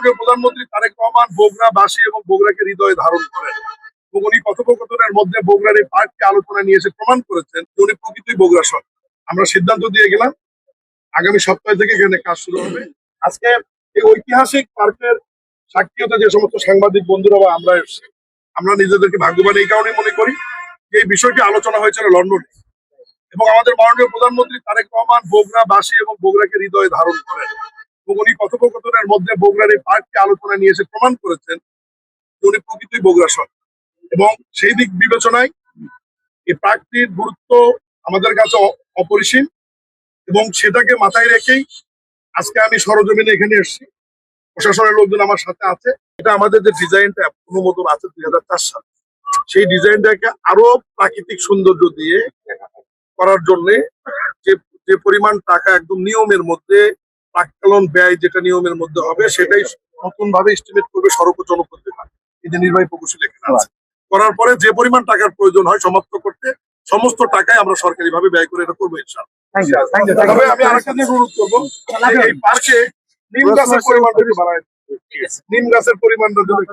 মাননীয় প্রধানমন্ত্রী তারেক রহমান বগুড়াবাসী এবং বগুড়াকে হৃদয়ে ধারণ করেন এবং উনি কথোপকথনের মধ্যে বগুড়ার এই পার্ককে আলোচনা নিয়ে এসে প্রমাণ করেছেন যে উনি প্রকৃতই বগুড়া সরকার। আমরা সিদ্ধান্ত দিয়ে গেলাম আগামী সপ্তাহ থেকে এখানে কাজ শুরু হবে। আজকে এই ঐতিহাসিক পার্কের সাক্ষীয়তা যে সমস্ত সাংবাদিক বন্ধুরা বা আমরা এসেছি, আমরা নিজেদেরকে ভাগ্যবান এই কারণে মনে করি যে এই বিষয়টি আলোচনা হয়েছিল লন্ডনে এবং আমাদের মাননীয় প্রধানমন্ত্রী তারেক রহমান বগুড়াবাসী এবং বগুড়াকে হৃদয়ে ধারণ করেন এবং উনি কথোপকথনের মধ্যে বগুড়ার এই পার্ককে আলোচনা নিয়ে এসে প্রমাণ করেছেন যে উনি প্রকৃতই বগুড়া সরকার। এবং সেই দিক বিবেচনায় এই পার্কটির গুরুত্ব আমাদের কাছে অপরিসীম এবং সেটাকে মাথায় রেখেই আজকে আমি সরজমিনে এখানে এসেছি। প্রশাসনের লোকজন আমার সাথে আছে। এটা আমাদের যে ডিজাইনটা অনুমোদন আছে 2004 সালে, সেই ডিজাইনটাকে আরো প্রাকৃতিক সৌন্দর্য দিয়ে করার জন্য যে যে পরিমাণ টাকা একদম নিয়মের মধ্যে প্রাক্কালীন ব্যয় যেটা নিয়মের মধ্যে হবে সেটাই নতুন ভাবে এস্টিমেট করবে সড়ক ও জনপথ বিভাগ। এই যে নির্বাহী প্রকৌশলী এখানে আছে, করার পরে যে পরিমাণ টাকার প্রয়োজন হয় সমাপ্ত করতে সমস্ত টাকাই আমরা সরকারি ভাবে ব্যয় করে এটা করবো ইনশাআল্লাহ। তবে আমি আরেকটা জিনিস অনুরোধ করবো, এই পার্কে নিম গাছের পরিমাণটা একটু বাড়ায়, নিম গাছের পরিমাণটা যদি